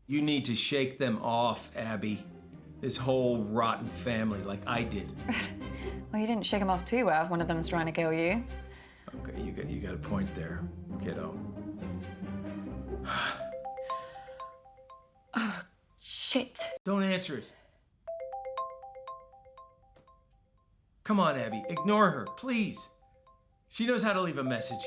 You need to shake them off, Abby. This whole rotten family, like I did. Well, you didn't shake them off too well if one of them's trying to kill you. Okay, you got a point there, kiddo. Oh, shit. Don't answer it. Come on, Abby, ignore her, please. She knows how to leave a message.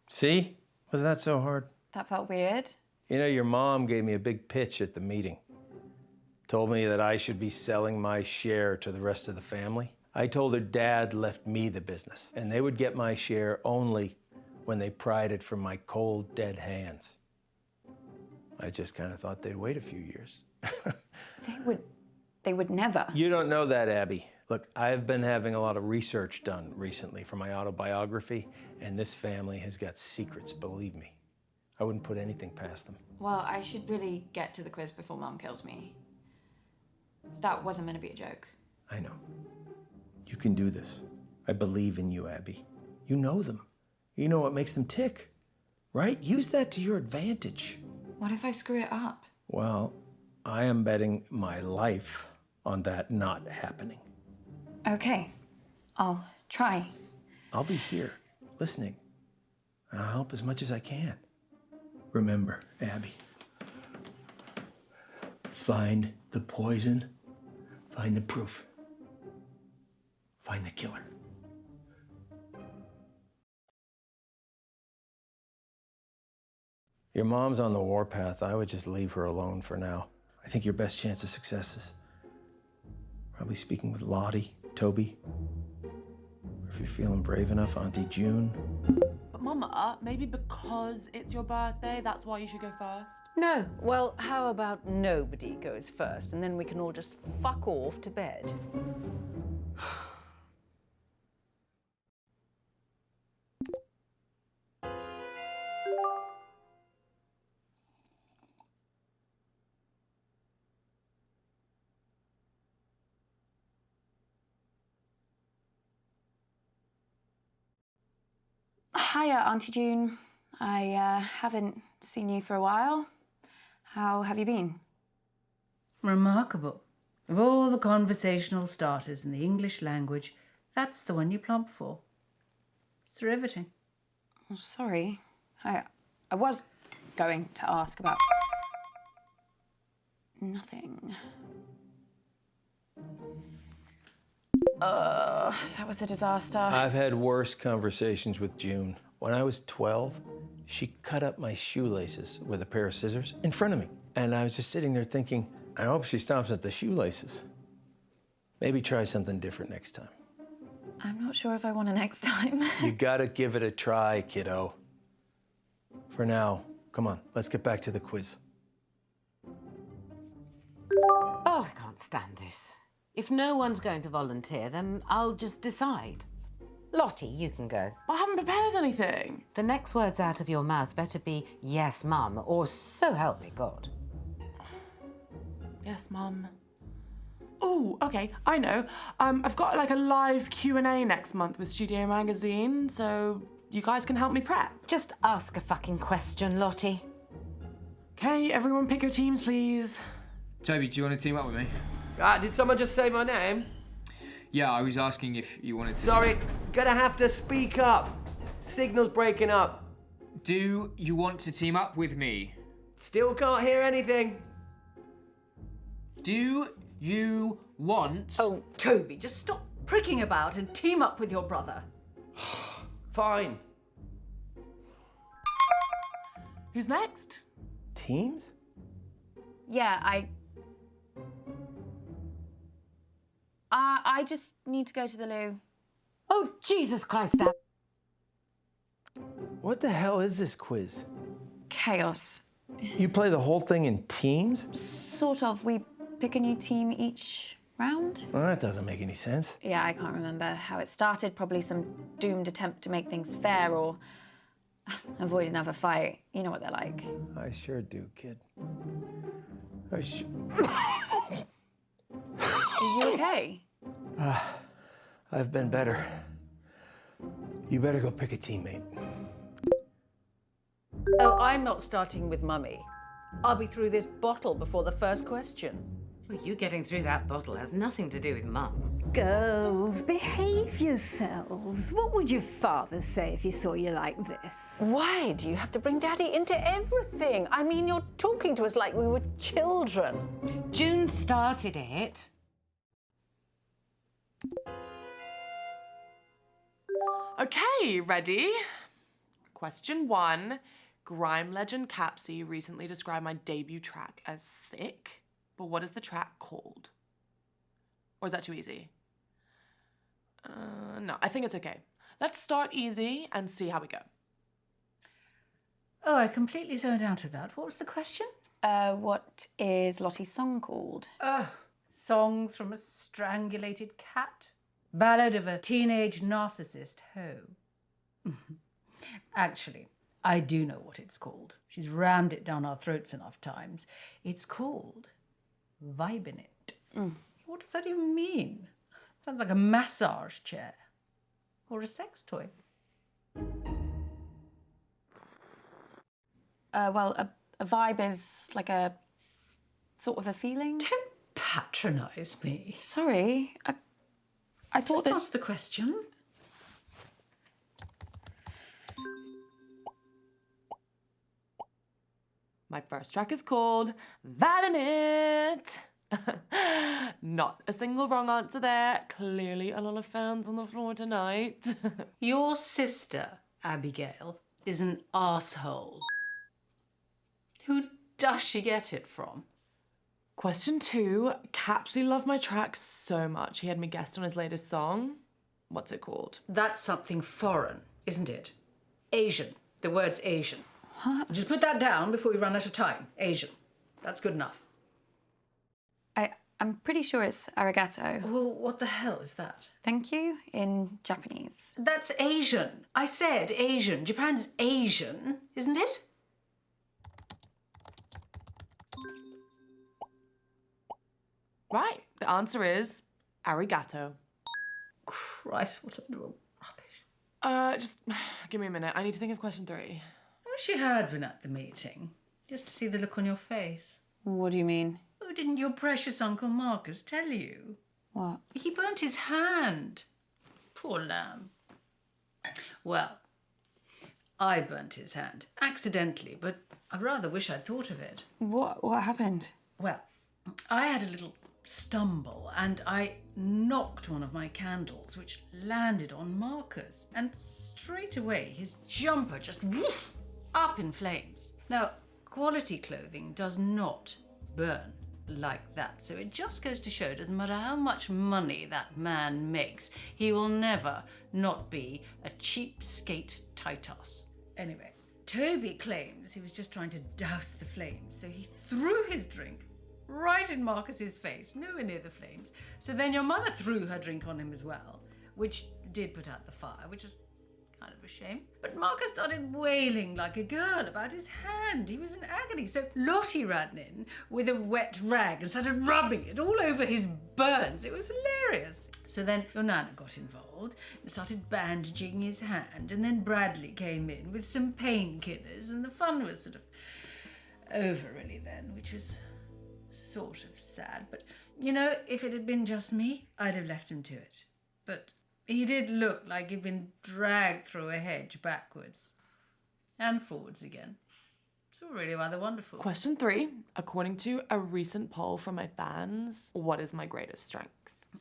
See? Wasn't that so hard? That felt weird. You know, your mom gave me a big pitch at the meeting. Told me that I should be selling my share to the rest of the family. I told her Dad left me the business, and they would get my share only when they pried it from my cold, dead hands. I just kind of thought they'd wait a few years. They would never. You don't know that, Abby. Look, I've been having a lot of research done recently for my autobiography, and this family has got secrets, believe me. I wouldn't put anything past them. Well, I should really get to the quiz before Mum kills me. That wasn't meant to be a joke. I know. You can do this. I believe in you, Abby. You know them. You know what makes them tick, right? Use that to your advantage. What if I screw it up? Well, I am betting my life on that not happening. Okay, I'll try. I'll be here, listening. And I'll help as much as I can. Remember, Abby, find the poison, find the proof, find the killer. Your mom's on the warpath. I would just leave her alone for now. I think your best chance of success is probably speaking with Lottie, Toby, or if you're feeling brave enough, Auntie June. But Mama, maybe because it's your birthday, that's why you should go first? No. Well, how about nobody goes first, and then we can all just fuck off to bed? Hiya, Auntie June. I haven't seen you for a while. How have you been? Remarkable. Of all the conversational starters in the English language, that's the one you plump for. It's riveting. Oh, sorry. I was going to ask about... nothing. That was a disaster. I've had worse conversations with June. When I was 12, she cut up my shoelaces with a pair of scissors in front of me. And I was just sitting there thinking, I hope she stops at the shoelaces. Maybe try something different next time. I'm not sure if I want a next time. You gotta give it a try, kiddo. For now, come on, let's get back to the quiz. Oh, I can't stand this. If no one's going to volunteer, then I'll just decide. Lottie, you can go. I haven't prepared anything. The next words out of your mouth better be yes, Mum, or so help me God. Yes, Mum. Oh, okay, I know. I've got like a live Q&A next month with Studio Magazine, so you guys can help me prep. Just ask a fucking question, Lottie. Okay, everyone pick your teams, please. Toby, do you want to team up with me? Did someone just say my name? Yeah, I was asking if you wanted to... Sorry, gonna have to speak up. Signal's breaking up. Do you want to team up with me? Still can't hear anything. Do you want... Oh, Toby, just stop pricking about and team up with your brother. Fine. Who's next? Teams? Yeah, I just need to go to the loo. Oh, Jesus Christ, Ab. What the hell is this quiz? Chaos. You play the whole thing in teams? Sort of. We pick a new team each round. Well, that doesn't make any sense. Yeah, I can't remember how it started. Probably some doomed attempt to make things fair or avoid another fight. You know what they're like. I sure do, kid. Are you okay? I've been better. You better go pick a teammate. Oh, I'm not starting with Mummy. I'll be through this bottle before the first question. Well, you getting through that bottle has nothing to do with Mum. Girls, behave yourselves. What would your father say if he saw you like this? Why do you have to bring Daddy into everything? I mean, you're talking to us like we were children. June started it. Okay, ready? Question 1. Grime legend Capsy recently described my debut track as thick, but what is the track called? Or is that too easy? No, I think it's okay. Let's start easy and see how we go. Oh, I completely zoned out of that. What was the question? What is Lottie's song called? Songs from a strangulated cat? Ballad of a teenage narcissist hoe. Actually, I do know what it's called. She's rammed it down our throats enough times. It's called Vibin' It. What does that even mean? Sounds like a massage chair. Or a sex toy. Well, a vibe is like a sort of a feeling. Don't patronise me. Sorry, I thought Just that... ask the question. My first track is called Vibin' It. Not a single wrong answer there. Clearly a lot of fans on the floor tonight. Your sister, Abigail, is an arsehole. Who does she get it from? Question 2. Capsy loved my track so much he had me guest on his latest song. What's it called? That's something foreign, isn't it? Asian. The word's Asian. Just put that down before we run out of time. Asian. That's good enough. I'm pretty sure it's arigato. Well, what the hell is that? Thank you in Japanese. That's Asian. I said Asian. Japan's Asian, isn't it? Right, the answer is arigato. Christ, what a little rubbish. Just give me a minute. I need to think of question 3. I wish you had been at the meeting, just to see the look on your face. What do you mean? Oh, didn't your precious Uncle Marcus tell you? What? He burnt his hand. Poor lamb. Well, I burnt his hand. Accidentally, but I rather wish I'd thought of it. What happened? Well, I had a little stumble and I knocked one of my candles, which landed on Marcus. And straight away, his jumper just woof, up in flames. Now, quality clothing does not burn like that. So it just goes to show, doesn't matter how much money that man makes, he will never not be a cheapskate Titus. Anyway, Toby claims he was just trying to douse the flames, so he threw his drink right in Marcus's face, nowhere near the flames. So then your mother threw her drink on him as well, which did put out the fire, which was kind of a shame. But Marcus started wailing like a girl about his hand. He was in agony. So Lottie ran in with a wet rag and started rubbing it all over his burns. It was hilarious. So then your Nana got involved and started bandaging his hand. And then Bradley came in with some painkillers. And the fun was sort of over really then, which was sort of sad. But, you know, if it had been just me, I'd have left him to it. But he did look like he'd been dragged through a hedge backwards and forwards again. It's all really rather wonderful. Question 3. According to a recent poll from my fans, what is my greatest strength?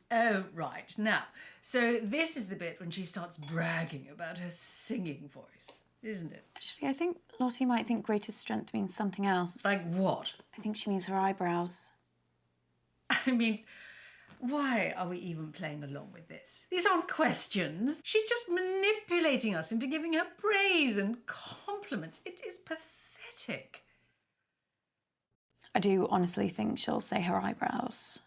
Oh, right. Now, so this is the bit when she starts bragging about her singing voice, isn't it? Actually, I think Lottie might think greatest strength means something else. Like what? I think she means her eyebrows. I mean, why are we even playing along with this? These aren't questions. She's just manipulating us into giving her praise and compliments. It is pathetic. I do honestly think she'll say her eyebrows.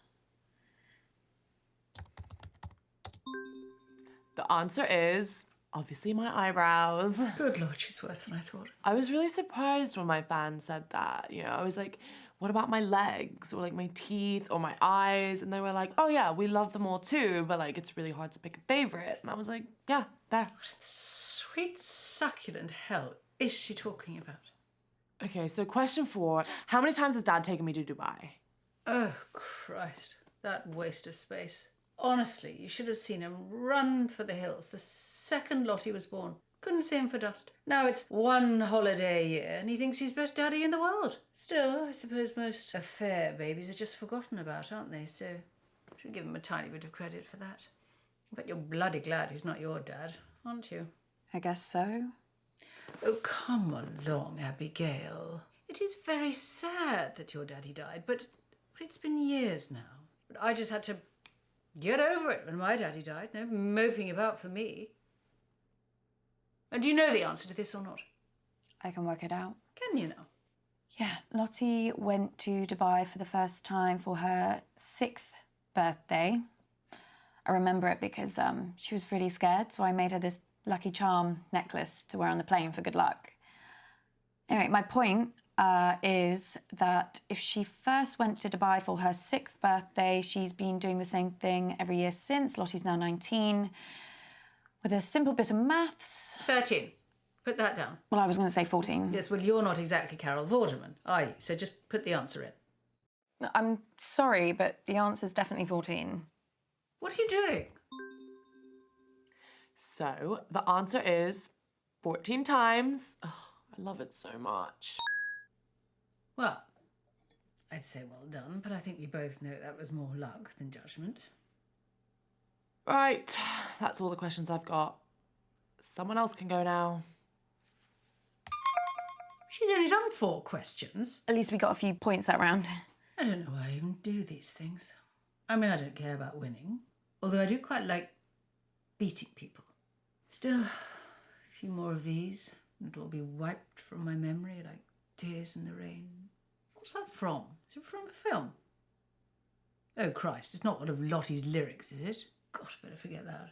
The answer is obviously my eyebrows. Good Lord, she's worse than I thought. I was really surprised when my fans said that. You know, I was like, what about my legs or like my teeth or my eyes? And they were like, oh yeah, we love them all too, but like it's really hard to pick a favorite. And I was like, yeah, there. Sweet succulent hell is she talking about? Okay, so question 4, how many times has Dad taken me to Dubai? Oh, Christ. That waste of space. Honestly, you should have seen him run for the hills the second Lottie was born. Couldn't see him for dust. Now it's one holiday a year and he thinks he's best daddy in the world. Still, I suppose most affair babies are just forgotten about, aren't they? So I should give him a tiny bit of credit for that. But you're bloody glad he's not your dad, aren't you? I guess so. Oh, come along, Abigail. It is very sad that your daddy died, but it's been years now. But I just had to get over it when my daddy died. No moping about for me. And do you know the answer to this or not? I can work it out. Can you now? Yeah, Lottie went to Dubai for the first time for her 6th birthday. I remember it because she was really scared, so I made her this Lucky Charm necklace to wear on the plane for good luck. Anyway, my point is that if she first went to Dubai for her 6th birthday, she's been doing the same thing every year since. Lottie's now 19. With a simple bit of maths... 13. Put that down. Well, I was going to say 14. Yes, well, you're not exactly Carol Vorderman, are you? So just put the answer in. I'm sorry, but the answer's definitely 14. What are you doing? So the answer is 14 times. Oh, I love it so much. Well, I'd say well done, but I think we both know that was more luck than judgment. Right, that's all the questions I've got. Someone else can go now. She's only done 4 questions. At least we got a few points that round. I don't know why I even do these things. I mean, I don't care about winning, although I do quite like beating people. Still, a few more of these, and it'll all be wiped from my memory like tears in the rain. What's that from? Is it from a film? Oh, Christ, it's not one of Lottie's lyrics, is it? God, I better forget that.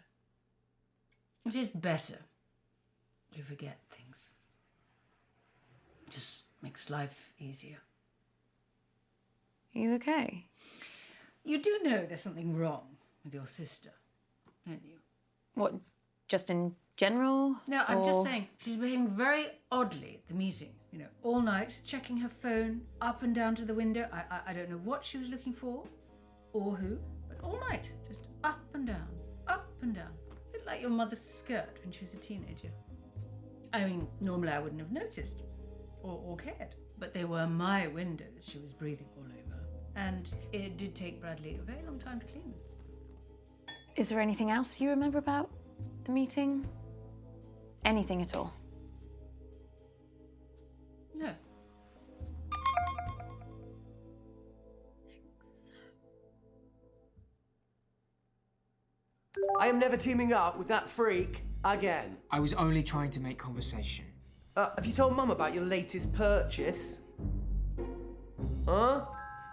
It is better to forget things. It just makes life easier. Are you okay? You do know there's something wrong with your sister, don't you? What, just in general? No, I'm or... just saying, she's behaving very oddly at the meeting. You know, all night, checking her phone, up and down to the window. I don't know what she was looking for, or who, but all night, just up and down, up and down. A bit like your mother's skirt when she was a teenager. I mean, normally I wouldn't have noticed, or cared, but they were my windows she was breathing all over. And it did take Bradley a very long time to clean them. Is there anything else you remember about the meeting? Anything at all? No. I am never teaming up with that freak again. I was only trying to make conversation. Have you told Mum about your latest purchase? Huh?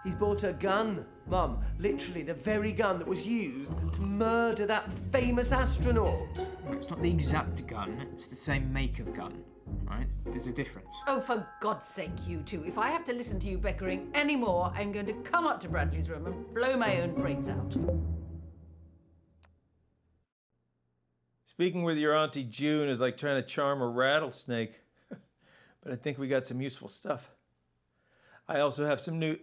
He's bought a gun, Mum. Literally the very gun that was used to murder that famous astronaut. Well, it's not the exact gun, it's the same make of gun, right? There's a difference. Oh, for God's sake, you two. If I have to listen to you bickering anymore, I'm going to come up to Bradley's room and blow my own brains out. Speaking with your Auntie June is like trying to charm a rattlesnake. But I think we got some useful stuff. I also have some new...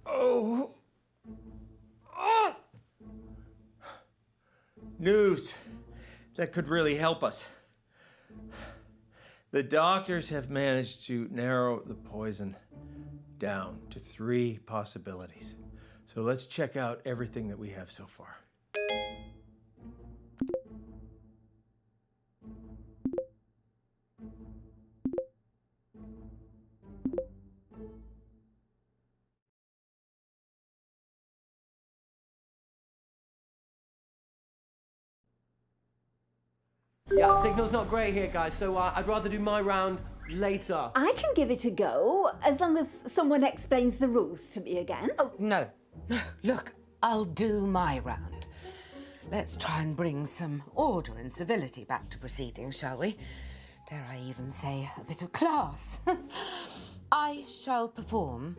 Oh! News that could really help us. The doctors have managed to narrow the poison down to 3 possibilities. So let's check out everything that we have so far. Yeah, signal's not great here, guys, so I'd rather do my round later. I can give it a go, as long as someone explains the rules to me again. Oh, no. No, look, I'll do my round. Let's try and bring some order and civility back to proceedings, shall we? Dare I even say a bit of class? I shall perform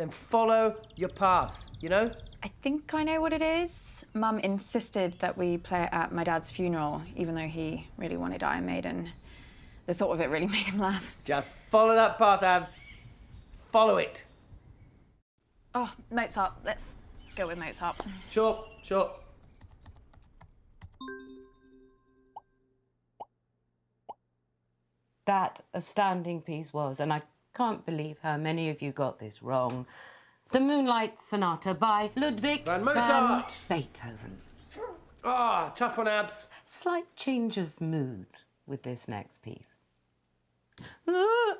then follow your path, you know? I think I know what it is. Mum insisted that we play it at my dad's funeral, even though he really wanted Iron Maiden. The thought of it really made him laugh. Just follow that path, Abs. Follow it. Oh, Mozart. Let's go with Mozart. Sure, sure. That astounding piece was, and I can't believe how many of you got this wrong. The Moonlight Sonata by Ludwig Van Mozart. Beethoven. Ah, tough one, Abs. Slight change of mood with this next piece. No,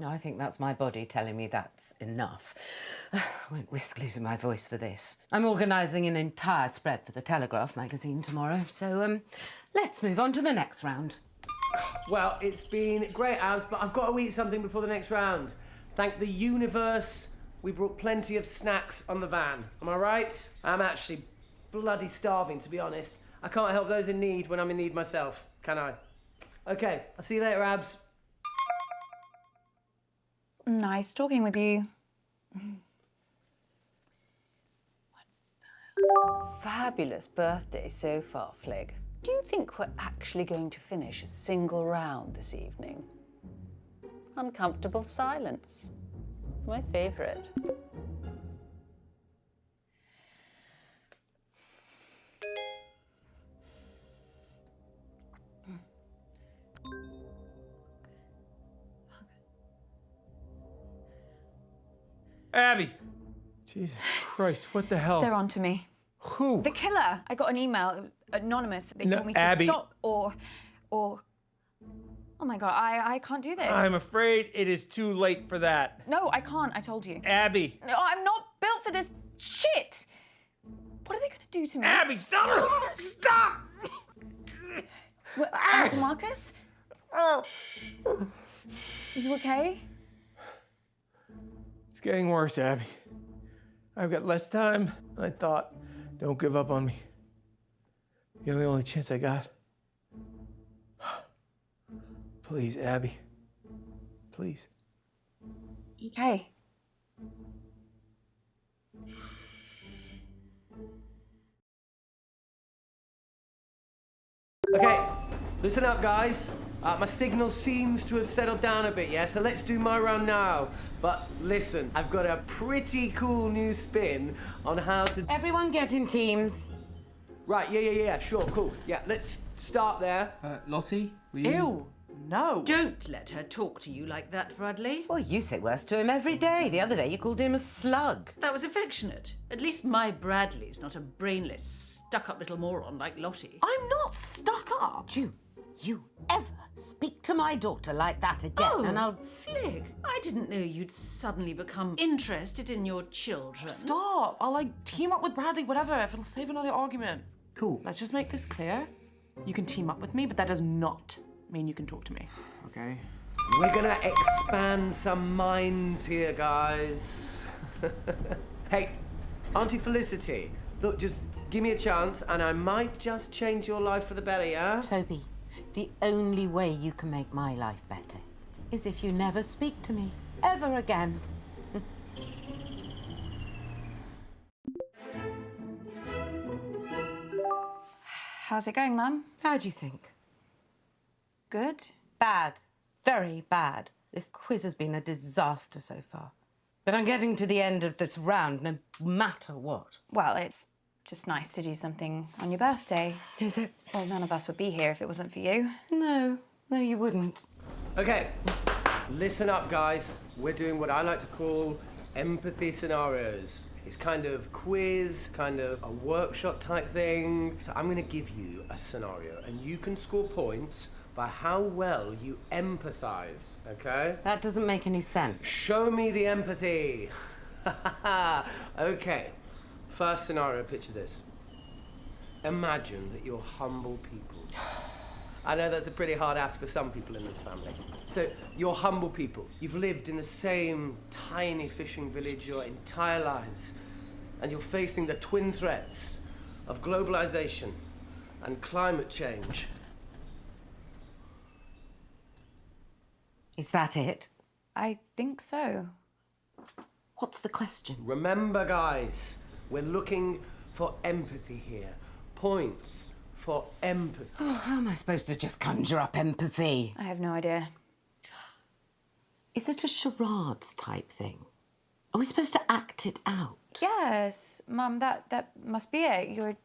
I think that's my body telling me that's enough. I won't risk losing my voice for this. I'm organising an entire spread for the Telegraph magazine tomorrow, so let's move on to the next round. Well, it's been great, Abs, but I've got to eat something before the next round. Thank the universe, we brought plenty of snacks on the van. Am I right? I'm actually bloody starving, to be honest. I can't help those in need when I'm in need myself, can I? Okay, I'll see you later, Abs. Nice talking with you. Fabulous birthday so far, Flig. Do you think we're actually going to finish a single round this evening? Uncomfortable silence. My favourite. Abby! Jesus Christ, what the hell? They're on to me. Who? The killer. I got an email, anonymous. They No, told me to Abby. stop or... Oh my God, I can't do this. I'm afraid it is too late for that. No, I can't, I told you. Abby! No, I'm not built for this shit. What are they gonna do to me? Abby, stop! Stop! What, Marcus? Oh. Are you okay? It's getting worse, Abby. I've got less time than I thought. Don't give up on me. You're the only chance I got. Please, Abby. Please. Okay. Okay, listen up, guys. My signal seems to have settled down a bit, yeah? So let's do my round now. But listen, I've got a pretty cool new spin on how to... Everyone get in teams. Right, yeah, sure, cool. Yeah, let's start there. Lottie, will you? Ew, no. Don't let her talk to you like that, Bradley. Well, you say worse to him every day. The other day you called him a slug. That was affectionate. At least my Bradley's not a brainless, stuck-up little moron like Lottie. I'm not stuck up. You ever speak to my daughter like that again, and I'll... Flig, I didn't know you'd suddenly become interested in your children. Stop. I'll team up with Bradley, whatever, if it'll save another argument. Cool. Let's just make this clear. You can team up with me, but that does not mean you can talk to me. Okay. We're gonna expand some minds here, guys. Hey, Auntie Felicity, look, just give me a chance and I might just change your life for the better, yeah? Toby, the only way you can make my life better is if you never speak to me ever again. How's it going, Mum? How do you think? Good? Bad. Very bad. This quiz has been a disaster so far. But I'm getting to the end of this round no matter what. Well, it's just nice to do something on your birthday. Is it? Well, none of us would be here if it wasn't for you. No, you wouldn't. Okay, listen up, guys. We're doing what I like to call empathy scenarios. It's kind of quiz, kind of a workshop type thing. So I'm gonna give you a scenario and you can score points by how well you empathize, okay? That doesn't make any sense. Show me the empathy. Okay, first scenario, picture this. Imagine that you're humble people. I know that's a pretty hard ask for some people in this family. So, you're humble people. You've lived in the same tiny fishing village your entire lives, and you're facing the twin threats of globalization and climate change. Is that it? I think so. What's the question? Remember, guys, we're looking for empathy here. Points for empathy. Oh, how am I supposed to just conjure up empathy? I have no idea. Is it a charades type thing? Are we supposed to act it out? Yes, Mum, that must be it. You're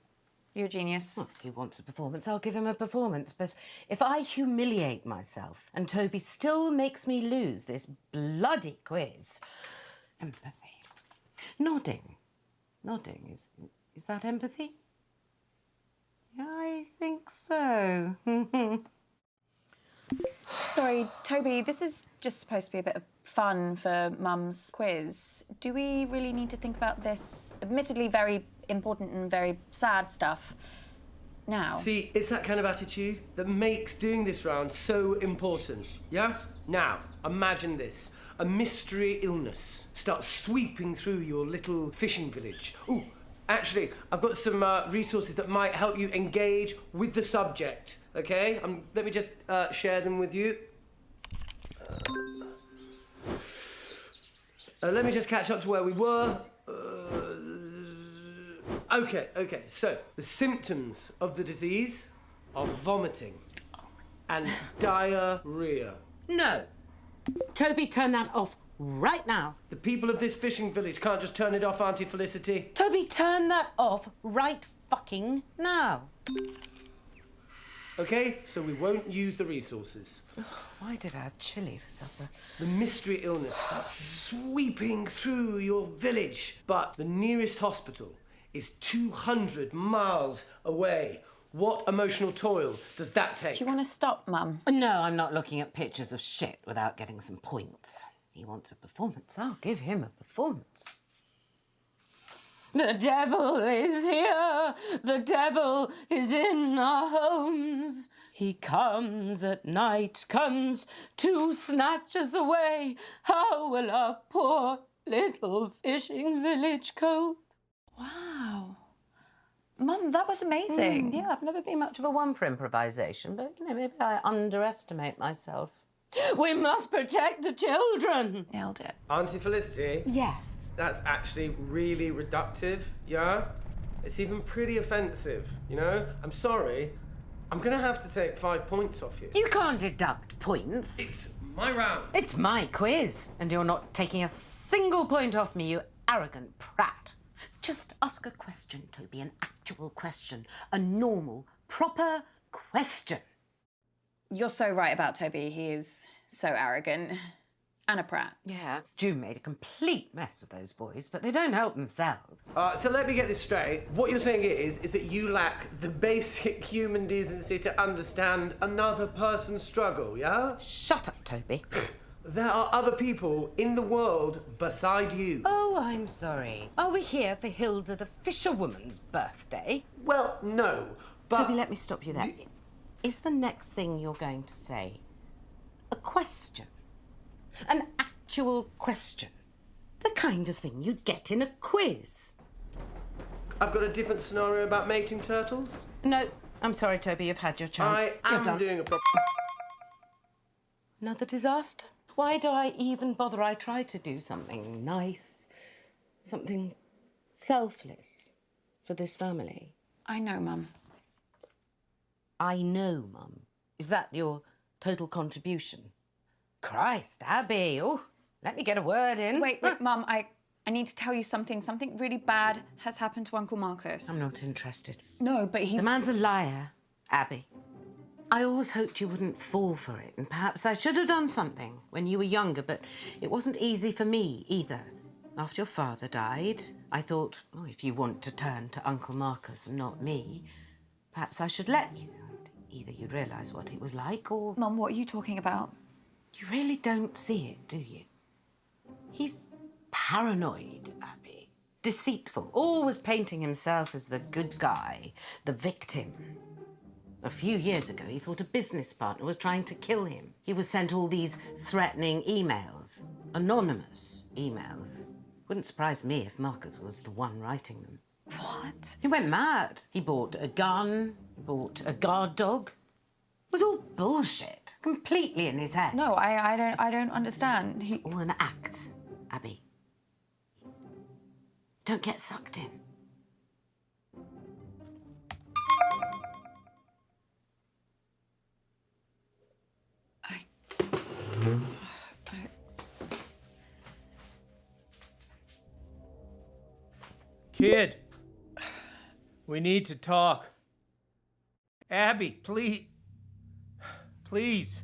a genius. Well, if he wants a performance, I'll give him a performance. But if I humiliate myself and Toby still makes me lose this bloody quiz... Empathy. Nodding. Nodding. Is that empathy? Yeah, I think so. Sorry, Toby, this is just supposed to be a bit of fun for Mum's quiz. Do we really need to think about this admittedly very important and very sad stuff now? See, it's that kind of attitude that makes doing this round so important, yeah? Now, imagine this. A mystery illness starts sweeping through your little fishing village. Ooh, actually, I've got some resources that might help you engage with the subject, okay? Let me just share them with you. Let me just catch up to where we were. Okay, so the symptoms of the disease are vomiting and diarrhea. No. Toby, turn that off right now. The people of this fishing village can't just turn it off, Auntie Felicity. Toby, turn that off right fucking now. Okay, so we won't use the resources. Why did I have chili for supper? The mystery illness starts sweeping through your village, but the nearest hospital is 200 miles away. What emotional toil does that take? Do you want to stop, Mum? No, I'm not looking at pictures of shit without getting some points. He wants a performance. I'll give him a performance. The devil is here. The devil is in our homes. He comes at night, comes to snatch us away. How will our poor little fishing village cope? Wow. Mum, that was amazing. Yeah, I've never been much of a one for improvisation, but, maybe I underestimate myself. We must protect the children. Nailed it. Auntie Felicity? Yes. That's actually really reductive, yeah? It's even pretty offensive, you know? I'm sorry. I'm gonna have to take 5 points off you. You can't deduct points. It's my round. It's my quiz, and you're not taking a single point off me, you arrogant prat. Just ask a question, Toby, an actual question. A normal, proper question. You're so right about Toby. He is so arrogant. And a prat. Yeah. June made a complete mess of those boys, but they don't help themselves. So let me get this straight. What you're saying is that you lack the basic human decency to understand another person's struggle, yeah? Shut up, Toby. There are other people in the world beside you. Oh, I'm sorry. Are we here for Hilda the fisherwoman's birthday? Well, no, but... Toby, let me stop you there. Is the next thing you're going to say a question? An actual question? The kind of thing you'd get in a quiz. I've got a different scenario about mating turtles. No, I'm sorry, Toby, you've had your chance. I You're am done. doing a... Another disaster? Why do I even bother? I try to do something nice, something selfless for this family. I know, Mum. I know, Mum. Is that your total contribution? Christ, Abby. Oh, let me get a word in. Wait, Mum, I need to tell you something. Something really bad has happened to Uncle Marcus. I'm not interested. No, but he's... The man's a liar, Abby. I always hoped you wouldn't fall for it, and perhaps I should have done something when you were younger, but it wasn't easy for me either. After your father died, I thought, oh, if you want to turn to Uncle Marcus and not me, perhaps I should let you. Either you'd realise what it was like, or... Mum, what are you talking about? You really don't see it, do you? He's paranoid, Abby. Deceitful, always painting himself as the good guy, the victim. A few years ago, he thought a business partner was trying to kill him. He was sent all these threatening emails, anonymous emails. Wouldn't surprise me if Marcus was the one writing them. What? He went mad. He bought a gun, bought a guard dog. It was all bullshit, completely in his head. No, I don't understand. It's all an act, Abby. Don't get sucked in. Kid, we need to talk. Abby, please. Please.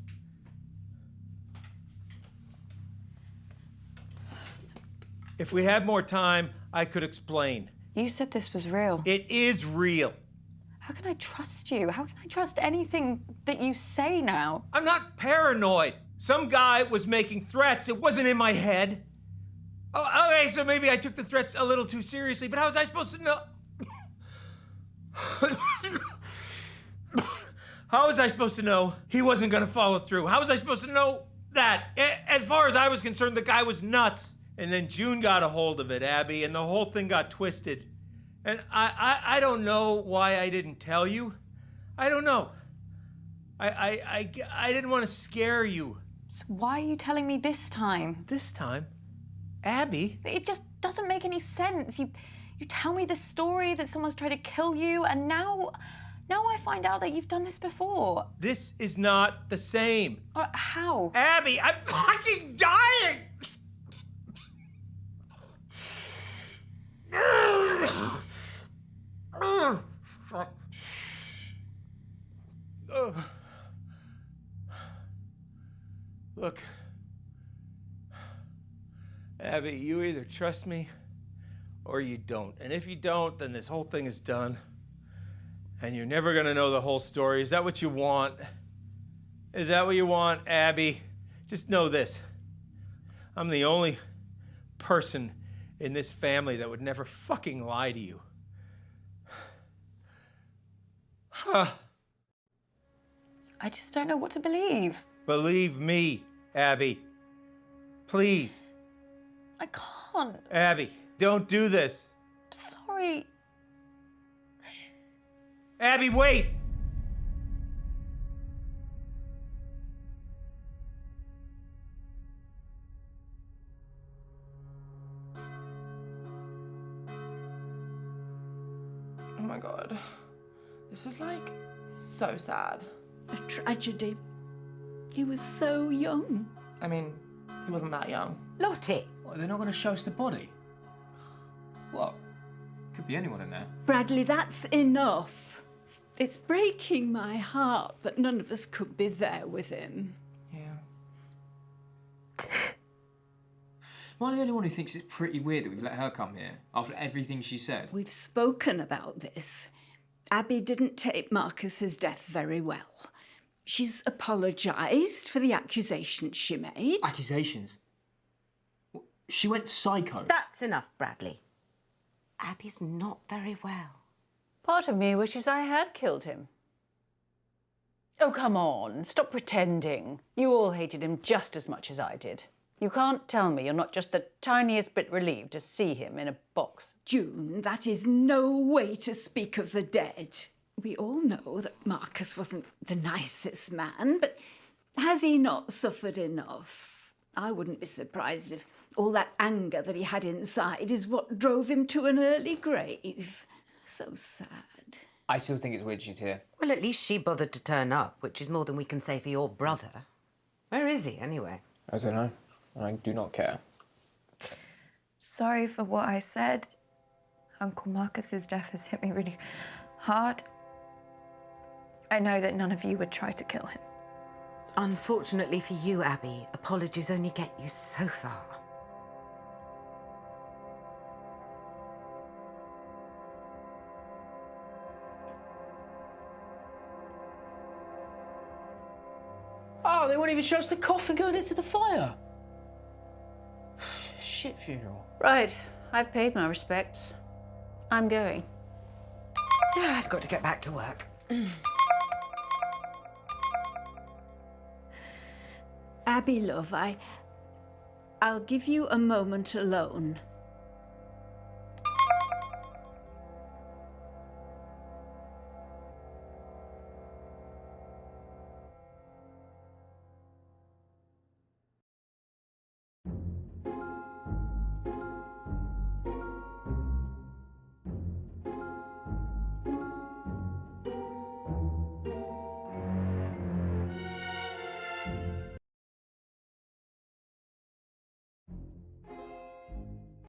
If we had more time, I could explain. You said this was real. It is real. How can I trust you? How can I trust anything that you say now? I'm not paranoid. Some guy was making threats. It wasn't in my head. Oh, okay, so maybe I took the threats a little too seriously, but how was I supposed to know? How was I supposed to know he wasn't gonna follow through? How was I supposed to know that? As far as I was concerned, the guy was nuts. And then June got a hold of it, Abby, and the whole thing got twisted. And I don't know why I didn't tell you. I don't know. I didn't want to scare you. So why are you telling me this time? This time? Abby? It just doesn't make any sense. You tell me this story that someone's tried to kill you, and now I find out that you've done this before. This is not the same. How? Abby, I'm fucking dying! Look, Abby, you either trust me or you don't. And if you don't, then this whole thing is done. And you're never gonna know the whole story. Is that what you want? Is that what you want, Abby? Just know this. I'm the only person in this family that would never fucking lie to you. I just don't know what to believe. Believe me, Abby. Please. I can't. Abby, don't do this. Sorry. Abby, wait! Oh my god. This is like so sad. A tragedy. He was so young. I mean, he wasn't that young. Lottie! What, they're not going to show us the body? What? Could be anyone in there. Bradley, that's enough. It's breaking my heart that none of us could be there with him. Yeah. Am I the only one who thinks it's pretty weird that we've let her come here after everything she said? We've spoken about this. Abby didn't take Marcus's death very well. She's apologised for the accusations she made. Accusations? She went psycho. That's enough, Bradley. Abby's not very well. Part of me wishes I had killed him. Oh, come on, stop pretending. You all hated him just as much as I did. You can't tell me you're not just the tiniest bit relieved to see him in a box. June, that is no way to speak of the dead. We all know that Marcus wasn't the nicest man, but has he not suffered enough? I wouldn't be surprised if all that anger that he had inside is what drove him to an early grave. So sad. I still think it's weird she's here. Well, at least she bothered to turn up, which is more than we can say for your brother. Where is he, anyway? I don't know. I do not care. Sorry for what I said. Uncle Marcus's death has hit me really hard. I know that none of you would try to kill him. Unfortunately for you, Abby, apologies only get you so far. Oh, they won't even show us the coffin going into the fire. Shit funeral. Right, I've paid my respects. I'm going. Yeah, I've got to get back to work. Abby, love, I'll give you a moment alone.